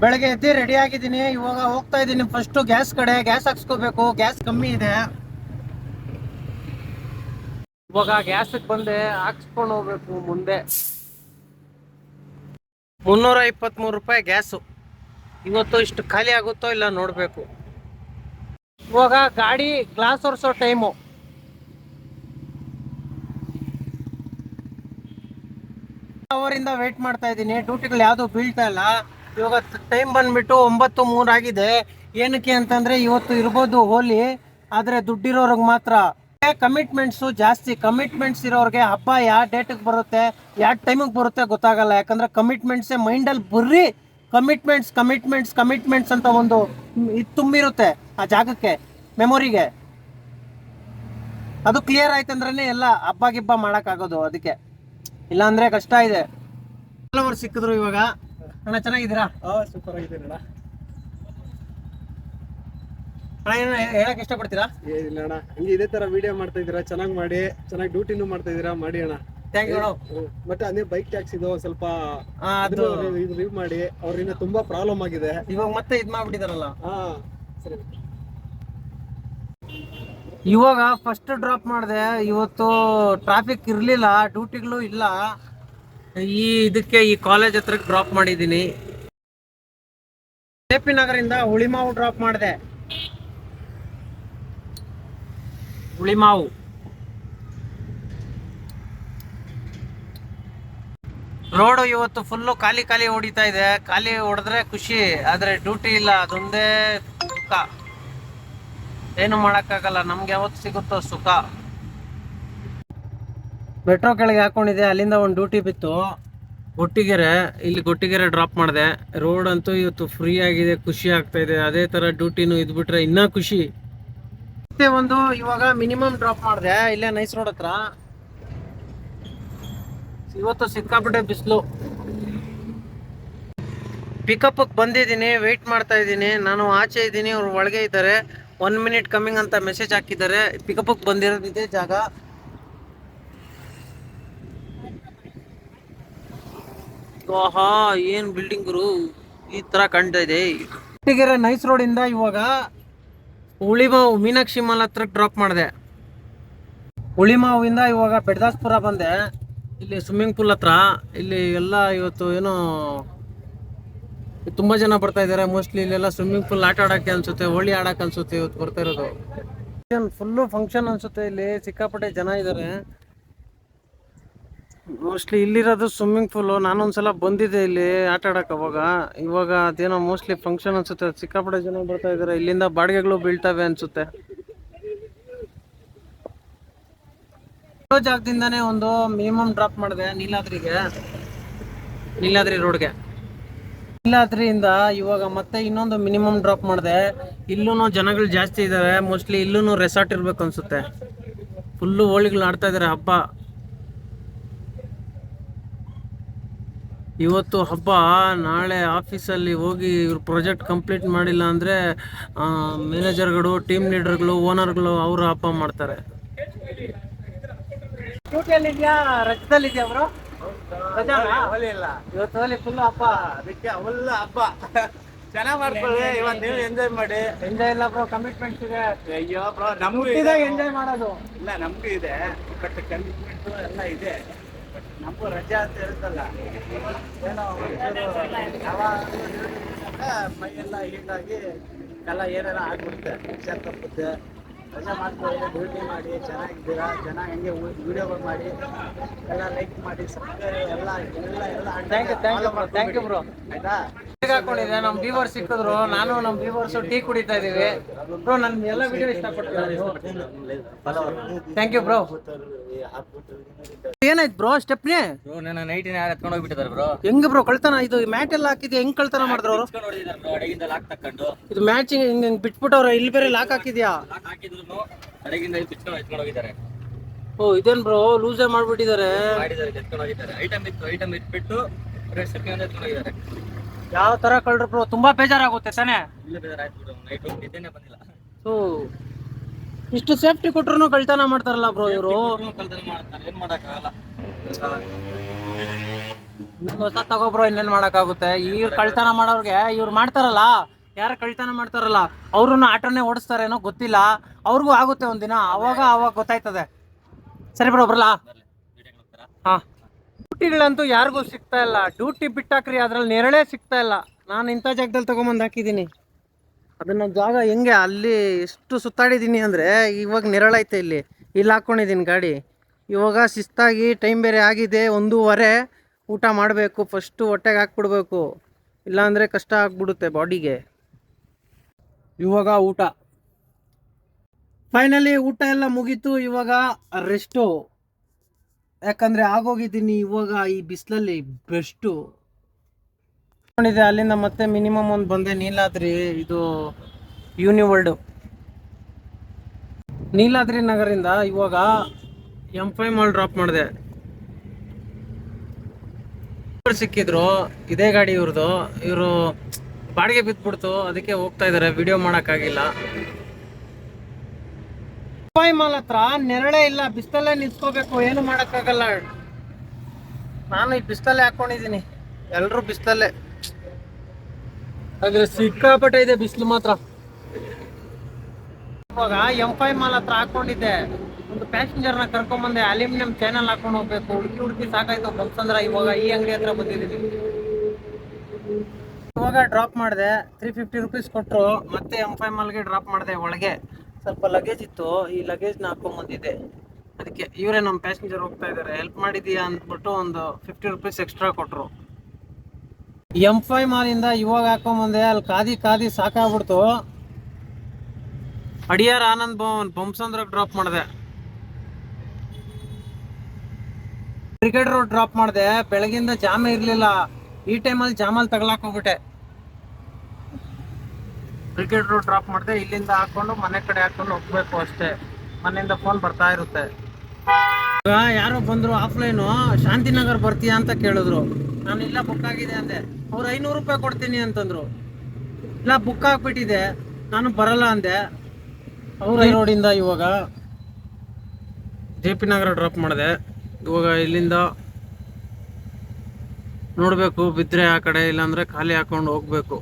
ಬೆಳಗ್ಗೆ ಎದ್ದು ರೆಡಿ ಆಗಿದ್ದೀನಿ. ಇವಾಗ ಹೋಗ್ತಾ ಇದ್ದೀನಿ ಫಸ್ಟ್ ಗ್ಯಾಸ್ ಕಡೆ. ಗ್ಯಾಸ್ ಹಾಕ್ಸ್ಕೋಬೇಕು, ಗ್ಯಾಸ್ ಕಮ್ಮಿ ಇದೆ. ಇವಾಗ ಗ್ಯಾಸ್ ಬಂದೆ, ಹಾಕ್ಸ್ಕೊಂಡು ಹೋಗ್ಬೇಕು. ಮುಂದೆ 323 ರೂಪಾಯಿ ಗ್ಯಾಸು. ಇವತ್ತು ಇಷ್ಟು ಖಾಲಿ ಆಗುತ್ತೋ ಇಲ್ಲ ನೋಡ್ಬೇಕು. ಇವಾಗ ಗಾಡಿ ಗ್ಲಾಸ್ ಒರೆಸೋ ಟೈಮು. ಅವರಿಂದ ವೇಟ್ ಮಾಡ್ತಾ ಇದ್ದೀನಿ. ಡ್ಯೂಟಿಗಳು ಯಾವುದು ಬೀಳ್ತಾ ಇಲ್ಲ. ಇವಾಗ ಟೈಮ್ ಬಂದ್ಬಿಟ್ಟು 9:03 ಆಗಿದೆ. ಏನಕ್ಕೆ ಅಂತಂದ್ರೆ ಇವತ್ತು ಇರ್ಬೋದು ಹೋಲಿ, ಆದ್ರೆ ದುಡ್ಡಿರೋರ್ಗೆ ಮಾತ್ರ. ಕಮಿಟ್ಮೆಂಟ್ಸು ಜಾಸ್ತಿ. ಕಮಿಟ್ಮೆಂಟ್ಸ್ ಇರೋರಿಗೆ ಹಬ್ಬ ಯಾವ ಡೇಟಿಗೆ ಬರುತ್ತೆ, ಯಾವ ಟೈಮಿಗೆ ಬರುತ್ತೆ ಗೊತ್ತಾಗಲ್ಲ. ಯಾಕಂದ್ರೆ ಕಮಿಟ್ಮೆಂಟ್ಸೇ ಮೈಂಡಲ್ಲಿ ಬರ್ರಿ ಕಮಿಟ್ಮೆಂಟ್ಸ್ ಕಮಿಟ್ಮೆಂಟ್ಸ್ ಕಮಿಟ್ಮೆಂಟ್ಸ್ ಅಂತ ಒಂದು ಇದು ತುಂಬಿರುತ್ತೆ ಆ ಜಾಗಕ್ಕೆ, ಮೆಮೊರಿಗೆ. ಅದು ಕ್ಲಿಯರ್ ಆಯ್ತಂದ್ರೆ ಎಲ್ಲ ಹಬ್ಬ ಗಿಬ್ಬ ಮಾಡೋಕ್ಕಾಗೋದು. ಅದಕ್ಕೆ ಇಲ್ಲಾಂದ್ರೆ ಕಷ್ಟ ಇದೆ. ಫಾಲೋವರ್ಸ್ ಸಿಕ್ಕಿದ್ರು ಇವಾಗ. ಅಣ್ಣ ಚೆನ್ನಾಗಿದ್ದೀರಾ? ಸೂಪರ್ ಆಗಿದ್ದೀರಿ ಅಣ್ಣ. ಅಣ್ಣ ಹೇಳಕ್ ಇಷ್ಟಪಡ್ತೀರಾ? ಏನಿಲ್ಲ ಅಣ್ಣ, ಹಂಗೆ ಇದೇ ತರ ವಿಡಿಯೋ ಮಾಡ್ತಾ ಇದ್ದೀರಾ, ಚೆನ್ನಾಗಿ ಮಾಡಿ, ಚೆನ್ನಾಗಿ ಡ್ಯೂಟಿನೂ ಮಾಡ್ತಾ ಇದ್ದೀರಾ, ಮಾಡಿ ಅಣ್ಣ. Thank you. ಮತ್ತೆ ಅದೇ ಬೈಕ್ ಟ್ಯಾಕ್ಸ್ ಇದು ಸ್ವಲ್ಪ ಅದು ರಿವ್ಯೂ ಮಾಡಿ. ಅವ್ರಿಂದ ತುಂಬಾ ಪ್ರಾಬ್ಲಮ್ ಆಗಿದೆ. ಇವಾಗ ಮತ್ತೆ ಇದ್ ಮಾಡ್ಬಿಟ್ಟಿದಾರಲ್ಲ. ಸರಿ. ಇವಾಗ ಫಸ್ಟ್ ಡ್ರಾಪ್ ಮಾಡಿದೆ. ಇವತ್ತು ಟ್ರಾಫಿಕ್ ಇರಲಿಲ್ಲ, ಡ್ಯೂಟಿಗಳು ಇಲ್ಲ. ಇದಕ್ಕೆ ಈ ಕಾಲೇಜ್ ಹತ್ರಕ್ಕೆ ಡ್ರಾಪ್ ಮಾಡಿದ್ದೀನಿ. ಕೆಪಿ ನಗರಿಂದ ಹುಳಿಮಾವು ಡ್ರಾಪ್ ಮಾಡಿದೆ. ಹುಳಿಮಾವು ರೋಡು ಇವತ್ತು ಫುಲ್ಲು ಖಾಲಿ ಖಾಲಿ ಹೊಡಿತಾ ಇದೆ. ಖಾಲಿ ಹೊಡೆದ್ರೆ ಖುಷಿ, ಆದ್ರೆ ಡ್ಯೂಟಿ ಇಲ್ಲ, ಅದೊಂದೇ ದುಃಖ. ಏನು ಮಾಡೋಕ್ಕಾಗಲ್ಲ, ನಮ್ಗೆ ಯಾವತ್ತು ಸಿಗುತ್ತೋ ಸುಖ. ಮೆಟ್ರೋ ಕೆಳಗೆ ಹಾಕೊಂಡಿದೆ, ಅಲ್ಲಿಂದ ಒಂದು ಡ್ಯೂಟಿ ಬಿತ್ತು. ಗೊಟ್ಟಿಗೆರೆ, ಇಲ್ಲಿ ಗೊಟ್ಟಿಗೆರೆ ಡ್ರಾಪ್ ಮಾಡಿದೆ. ರೋಡ್ ಅಂತೂ ಇವತ್ತು ಫ್ರೀ ಆಗಿದೆ, ಖುಷಿ ಆಗ್ತಾ ಇದೆ. ಅದೇ ಥರ ಡ್ಯೂಟಿನೂ ಇದ್ಬಿಟ್ರೆ ಇನ್ನೂ ಖುಷಿ. ಮತ್ತೆ ಒಂದು ಇವಾಗ ಮಿನಿಮಮ್ ಡ್ರಾಪ್ ಮಾಡಿದೆ ಇಲ್ಲೇ ನೈಸ್ ರೋಡ್ ಹತ್ರ. ಇವತ್ತು ಸಿಕ್ಕಾಪಟ್ಟೆ ಬಿಸಿಲು. ಪಿಕಪ್ ಬಂದಿದ್ದೀನಿ, ವೆಯ್ಟ್ ಮಾಡ್ತಾ ಇದ್ದೀನಿ. ನಾನು ಆಚೆ ಇದ್ದೀನಿ, ಅವ್ರು ಒಳಗೆ ಇದ್ದಾರೆ. 1 ಮಿನಿಟ್ ಕಮ್ಮಿಂಗ್ ಅಂತ ಮೆಸೇಜ್ ಹಾಕಿದ್ದಾರೆ. ಪಿಕಪ್ ಬಂದಿರೋದಿದೆ ಜಾಗ. ಆಹಾ, ಏನ್ ಬಿಲ್ಡಿಂಗರು ಈ ತರ ಕಾಣ್ತಾ ಇದೆ. ಗೊಟ್ಟಿಗೆರೆ ನೈಸ್ ರೋಡ್ ಇಂದ ಇವಾಗ ಹುಳಿಮಾವು ಮೀನಾಕ್ಷಿ ಮಾಲ್ ಹತ್ರ ಡ್ರಾಪ್ ಮಾಡಿದೆ. ಹುಳಿಮಾವಿಂದ ಇವಾಗ ಬೆಡ್ದಾಸ್ಪುರ ಬಂದೆ. ಇಲ್ಲಿ ಸ್ವಿಮ್ಮಿಂಗ್ ಪೂಲ್ ಹತ್ರ. ಇಲ್ಲಿ ಎಲ್ಲ ಇವತ್ತು ಏನೋ ತುಂಬಾ ಜನ ಬರ್ತಾ ಇದ್ದಾರೆ. ಮೋಸ್ಟ್ಲಿ ಇಲ್ಲೆಲ್ಲ ಸ್ವಿಮ್ಮಿಂಗ್ ಪೂಲ್ ಆಟ ಆಡಕ್ಕೆ ಅನ್ಸುತ್ತೆ, ಹೋಳಿ ಆಡಕ್ಕೆ ಅನ್ಸುತ್ತೆ ಇವತ್ತು ಬರ್ತಾ ಇರೋದು. ಫುಲ್ಲು ಫಂಕ್ಷನ್ ಅನ್ಸುತ್ತೆ. ಇಲ್ಲಿ ಸಿಕ್ಕಾಪಟ್ಟೆ ಜನ ಇದ್ದಾರೆ. ಮೋಸ್ಟ್ಲಿ ಇಲ್ಲಿರೋದು ಸ್ವಿಮ್ಮಿಂಗ್ ಪೂಲು. ನಾನೊಂದ್ಸಲ ಬಂದಿದ್ದೆ ಇಲ್ಲಿ ಆಟ ಆಡಕ್ಕೆ. ಇವಾಗ ಅದೇನೋ ಮೋಸ್ಟ್ಲಿ ಫಂಕ್ಷನ್ ಅನ್ಸುತ್ತೆ. ಸಿಕ್ಕಾಪಟ್ಟೆ ಜನ ಬರ್ತಾ ಇದ್ದಾರೆ. ಇಲ್ಲಿಂದ ಬಾಡಿಗೆಗಳು ಬೀಳ್ತವೆ ಅನ್ಸುತ್ತೆ. ಜಾಗದಿಂದಾನೇ ಒಂದು ಮಿನಿಮಮ್ ಡ್ರಾಪ್ ಮಾಡಿದೆ ನೀಲಾದ್ರಿ ರೋಡ್ಗೆ. ನೀಲಾದ್ರಿಯಿಂದ ಇವಾಗ ಮತ್ತೆ ಇನ್ನೊಂದು ಮಿನಿಮಮ್ ಡ್ರಾಪ್ ಮಾಡಿದೆ. ಇಲ್ಲೂ ಜನಗಳು ಜಾಸ್ತಿ ಇದ್ದಾರೆ. ಮೋಸ್ಟ್ಲಿ ಇಲ್ಲೂ ರೆಸಾರ್ಟ್ ಇರ್ಬೇಕು ಅನ್ಸುತ್ತೆ. ಫುಲ್ಲು ಹೋಳಿಗಳು ಆಡ್ತಾ ಇದ್ದಾರೆ. ಹಬ್ಬ ಇವತ್ತು ಹಬ್ಬ. ನಾಳೆ ಆಫೀಸಲ್ಲಿ ಹೋಗಿ ಇವ್ರು ಪ್ರಾಜೆಕ್ಟ್ ಕಂಪ್ಲೀಟ್ ಮಾಡಿಲ್ಲ ಅಂದರೆ ಮ್ಯಾನೇಜರ್ಗಳು, ಟೀಮ್ ಲೀಡರ್ಗಳು, ಓನರ್ಗಳು ಅವರು ಹಬ್ಬ ಮಾಡ್ತಾರೆ. ಡ್ಯೂಟಿಯಲ್ಲಿದ್ಯಾ, ರಜದಲ್ಲಿದ್ಯಾ ಬ್ರೋ? ಇವತ್ತು ಹೋಲಿ ಫುಲ್ ಹಬ್ಬ. ಅದಕ್ಕೆ ಅವಲ್ಲ ಹಬ್ಬ ಚೆನ್ನಾಗಿ ಮಾಡ್ಕೊಳ್ಳಿ. ಇವತ್ತು ನೀವು ಎಂಜಾಯ್ ಮಾಡಿ. ಎಂಜಾಯ್ ಇಲ್ಲ ಬ್ರೋ, ಕಮಿಟ್ಮೆಂಟ್ಸ್ ಇದೆ. ಅಯ್ಯೋ ಬ್ರೋ, ನಮಗೂ ಎಂಜಾಯ್ ಮಾಡೋದು ಇಲ್ಲ, ನಮಗೂ ಇದೆ. ಬಟ್ ಕಮಿಟ್ಮೆಂಟ್ ಎಲ್ಲ ಇದೆ. ನಮಗೂ ರಜೆ ಅಂತ ಇರುತ್ತಲ್ಲ, ಏನೋ ಮೈಯೆಲ್ಲ ಹೀಟಾಗಿ ಎಲ್ಲ ಏನೇನೋ ಆಗ್ಬಿಡುತ್ತೆ, ಹುಷಾರು ತಪ್ಪುತ್ತೆ. ರಜೆ ಮಾಡ್ಕೊಳ್ಳಿ, ಡ್ಯೂಟಿ ಮಾಡಿ, ಚೆನ್ನಾಗಿದ್ದೀರಾ, ಚೆನ್ನಾಗಿ ಹಂಗೆ ವಿಡಿಯೋಗಳು ಮಾಡಿ, ಎಲ್ಲ ಲೈಕ್ ಮಾಡಿ, ಸಬ್ಸ್ಕ್ರೈಬ್ ಎಲ್ಲ ಥ್ಯಾಂಕ್ ಯು ಬ್ರೋ. ಆಯ್ತಾ? ಹಾಕೊಂಡಿದೆ. ನಮ್ಮ ವ್ಯೂವರ್ಸ್ ಸಿಕ್ಕಿದ್ರು, ನಾನು ನಮ್ಮ ವ್ಯೂವರ್ಸ್ ಟೀ ಕುಡಿತಾ ಇದೀವಿ. ಬ್ರೋ ನನ್ನ ಎಲ್ಲ ವಿಡಿಯೋ ಇಷ್ಟಪಡ್ತೀನಿ. Thank you bro. ಏನಾಯ್ತು ಬ್ರೋ? ಸ್ಟೆಪ್ನಿ ನನ್ನ ನೈಟಿನ ಯಾರು ಎತ್ಕೊಂಡು ಹೋಗ್ಬಿಟ್ಟಿದ್ದಾರೆ ಬ್ರೋ. ಹೆಂಗ್ ಬ್ರೋ ಕಳ್ತನ? ಇದು ಮ್ಯಾಟ್ ಎಲ್ಲ ಹಾಕಿದ್ಯಾ? ಹೆಂಗ್ ಕಳ್ತನ ಮಾಡಿದ್ರು ಅವರು? ಅಡಗಿಂದ ಲಾಕ್ ತಕೊಂಡು ಇದು ಮ್ಯಾಚ್ ಹಿಂಗ್ ಬಿಟ್ಬಿಟ್ಟವ್ರ. ಇಲ್ಲಿ ಬೇರೆ ಲಾಕ್ ಹಾಕಿದ್ಯಾ? ಲಾಕ್ ಹಾಕಿದ್ರು ಅಡಗಿಂದ ಬಿಚ್ಕೊಂಡು ಎತ್ಕೊಂಡು ಹೋಗಿದ್ದಾರೆ. ಓ ಇದೇನ್ ಬ್ರೋ, ಲೂಸೇ ಮಾಡ್ಬಿಟ್ಟಿದ್ದಾರೆ. ಎತ್ಕೊಂಡು ಹೋಗಿದ್ದಾರೆ. ಐಟಮ್ ಇಟ್ಬಿಟ್ಟು ಎತ್ಕೊಂಡು ಹೋಗಿದ್ದಾರೆ. ಯಾವ ತರ ಕಳ್ರು ಬ್ರೋ? ತುಂಬಾ ಬೇಜಾರಾಗುತ್ತೆ ತಾನೇ? ಇಲ್ಲ ಬೇಜಾರಾಯ್ತು ಬ್ರೋ, ನೈಟ್ ನಿದ್ದೆನೇ ಬಂದಿಲ್ಲ. ಸೊ ಇಷ್ಟು ಸೇಫ್ಟಿ ಕೊಟ್ರು ಕಳ್ತನ ಮಾಡ್ತಾರಲ್ಲ ಬ್ರೋ ಇವರು. ಕಳ್ತನ ಮಾಡ್ತಾರೆ, ಏನ್ ಮಾಡಕ್ಕಾಗಲ್ಲ. ಹೊಸ ತಗೊಬ್ರು ಇನ್ನೇನ್ ಮಾಡಕ್ಕಾಗುತ್ತೆ. ಇವ್ರು ಕಳ್ತನ ಮಾಡೋರ್ಗೆ ಇವ್ರು ಮಾಡ್ತಾರಲ್ಲ, ಯಾರ ಕಳ್ತನ ಮಾಡ್ತಾರಲ್ಲ ಅವ್ರನ್ನ ಆಟೋನೇ ಓಡಿಸ್ತಾರೇನೋ ಗೊತ್ತಿಲ್ಲ, ಅವ್ರಿಗೂ ಆಗುತ್ತೆ ಒಂದಿನ, ಅವಾಗ ಗೊತ್ತಾಯ್ತದೆ. ಸರಿ ಬಿಡು ಬರಲ್ಲ. ಹಾ, ಡ್ಯೂಟಿಗಳಂತೂ ಯಾರಿಗೂ ಸಿಗ್ತಾ ಇಲ್ಲ. ಡ್ಯೂಟಿ ಬಿಟ್ಟಾಕ್ರಿ, ಅದ್ರಲ್ಲಿ ನೆರಳೇ ಸಿಗ್ತಾ ಇಲ್ಲ. ನಾನು ಇಂಥ ಜಾಗದಲ್ಲಿ ತಗೊಂಬಂದು ಹಾಕಿದ್ದೀನಿ. ಅದನ್ನ ಜಾಗ ಹೆಂಗೆ ಅಲ್ಲಿ ಎಷ್ಟು ಸುತ್ತಾಡಿದ್ದೀನಿ ಅಂದರೆ ಇವಾಗ ನೆರಳೈತೆ ಇಲ್ಲಿ ಹಾಕ್ಕೊಂಡಿದ್ದೀನಿ ಗಾಡಿ. ಇವಾಗ ಶಿಸ್ತಾಗಿ ಟೈಮ್ ಬೇರೆ ಆಗಿದೆ 1:15, ಊಟ ಮಾಡಬೇಕು. ಫಸ್ಟು ಹೊಟ್ಟೆಗೆ ಹಾಕ್ಬಿಡ್ಬೇಕು, ಇಲ್ಲಾಂದರೆ ಕಷ್ಟ ಆಗ್ಬಿಡುತ್ತೆ ಬಾಡಿಗೆ. ಇವಾಗ ಊಟ ಫೈನಲಿ ಊಟ ಎಲ್ಲ ಮುಗೀತು. ಇವಾಗ ರೆಸ್ಟು, ಯಾಕಂದರೆ ಆಗೋಗಿದ್ದೀನಿ ಇವಾಗ ಈ ಬಿಸಿಲಲ್ಲಿ ಬೆಸ್ಟು. ಅಲ್ಲಿಂದ ಮತ್ತೆ ಮಿನಿಮಮ್ ಒಂದು ಬಂದೆ ನೀಲಾದ್ರಿ, ಇದು ಯೂನಿವರ್ಲ್ಡು ನೀಲಾದ್ರಿ ನಗರಿಂದ. ಇವಾಗ M5 ಮಾಲ್ ಡ್ರಾಪ್ ಮಾಡಿದೆ. ಸಿಕ್ಕಿದ್ರು, ಇದೇ ಗಾಡಿ ಇವ್ರದ್ದು. ಇವರು ಬಾಡಿಗೆ ಬಿದ್ದುಬಿಡ್ತು, ಅದಕ್ಕೆ ಹೋಗ್ತಾ ಇದ್ದಾರೆ, ವಿಡಿಯೋ ಮಾಡೋಕ್ಕಾಗಿಲ್ಲ. M5 ಮಾಲ್ ಹತ್ರ ನೆರಳೇ ಇಲ್ಲ, ಬಿಸ್ತಲ್ಲೇ ನಿಂತ್ಕೋಬೇಕು, ಏನು ಮಾಡೋಕ್ಕಾಗಲ್ಲ. ನಾನು ಈ ಬಿಸ್ತಲ್ಲೇ ಹಾಕ್ಕೊಂಡಿದ್ದೀನಿ, ಎಲ್ಲರೂ ಬಿಸ್ತಲ್ಲೇ. ಆದರೆ ಸಿಕ್ಕಾಪಟ್ಟೆ ಇದೆ ಬಿಸಿಲು ಮಾತ್ರ. ಇವಾಗ M5 ಮಾಲ್ ಹತ್ರ ಹಾಕೊಂಡಿದ್ದೆ, ಒಂದು ಪ್ಯಾಸೆಂಜರ್ನ ಕರ್ಕೊಂಬಂದೆ. ಅಲ್ಯೂಮಿನಿಯಂ ಚಾನಲ್ ಹಾಕೊಂಡು ಹೋಗ್ಬೇಕು, ಹುಡುಕಿ ಸಾಕಾಯ್ತು ಬಂಸಂದ್ರ. ಇವಾಗ ಈ ಅಂಗಡಿ ಹತ್ರ ಬಂದಿದ್ದೀನಿ. ಇವಾಗ ಡ್ರಾಪ್ ಮಾಡಿದೆ, 350 ರೂಪೀಸ್ ಕೊಟ್ಟರು. ಮತ್ತೆ M5 ಮಾಲ್ಗೆ ಡ್ರಾಪ್ ಮಾಡಿದೆ. ಒಳಗೆ ಸ್ವಲ್ಪ ಲಗೇಜ್ ಇತ್ತು, ಈ ಲಗೇಜ್ನ ಹಾಕೊಂಬಂದಿದ್ದೆ. ಅದಕ್ಕೆ ಇವರೇ ನಮ್ಮ ಪ್ಯಾಸೆಂಜರ್ ಹೋಗ್ತಾ ಇದ್ದಾರೆ, ಹೆಲ್ಪ್ ಮಾಡಿದೀಯಾ ಅಂದ್ಬಿಟ್ಟು ಒಂದು 50 ರೂಪೀಸ್ ಎಕ್ಸ್ಟ್ರಾ ಕೊಟ್ಟರು. M5 ಮಾಲಿಂದ ಇವಾಗ ಹಾಕೊಂಬಂದೆ. ಅಲ್ಲಿ ಕಾದಿ ಸಾಕಾಗ್ಬಿಡ್ತು. ಅಡಿಯಾರ್ ಆನಂದ್ ಭವನ್ ಬಂಸಂದ್ರಕ್ಕೆ ಡ್ರಾಪ್ ಮಾಡಿದೆ. ಬ್ರಿಗೇಡ್ ರೋಡ್ ಡ್ರಾಪ್ ಮಾಡಿದೆ. ಬೆಳಗಿಂದ ಜಾಮ ಇರಲಿಲ್ಲ, ಈ ಟೈಮಲ್ಲಿ ಜಾಮಲ್ಲಿ ತಗೊಳಕ್ ಹೋಗ್ಬಿಟ್ಟೆ. ಬ್ರಿಗೇಡ್ ರೋಡ್ ಡ್ರಾಪ್ ಮಾಡಿದೆ. ಇಲ್ಲಿಂದ ಹಾಕೊಂಡು ಮನೆ ಕಡೆ ಹಾಕೊಂಡು ಹೋಗ್ಬೇಕು ಅಷ್ಟೇ. ಮನೆಯಿಂದ ಫೋನ್ ಬರ್ತಾ ಇರುತ್ತೆ. ಈಗ ಯಾರೋ ಬಂದರು ಆಫ್ಲೈನು, ಶಾಂತಿನಗರ್ ಬರ್ತೀಯಾ ಅಂತ ಕೇಳಿದ್ರು. ನಾನು ಇಲ್ಲ ಬುಕ್ ಆಗಿದೆ ಅಂದೆ. ಅವ್ರು 500 ರೂಪಾಯಿ ಕೊಡ್ತೀನಿ ಅಂತಂದ್ರು. ಇಲ್ಲ ಬುಕ್ ಆಗಿಬಿಟ್ಟಿದೆ, ನಾನು ಬರಲ್ಲ ಅಂದೆ. ಅವ್ರ ರೋಡಿಂದ ಇವಾಗ JP ನಗರ ಡ್ರಾಪ್ ಮಾಡಿದೆ. ಇವಾಗ ಇಲ್ಲಿಂದ ನೋಡಬೇಕು, ಬಿದ್ದರೆ ಆ ಕಡೆ, ಇಲ್ಲಾಂದರೆ ಖಾಲಿ ಹಾಕೊಂಡು ಹೋಗ್ಬೇಕು.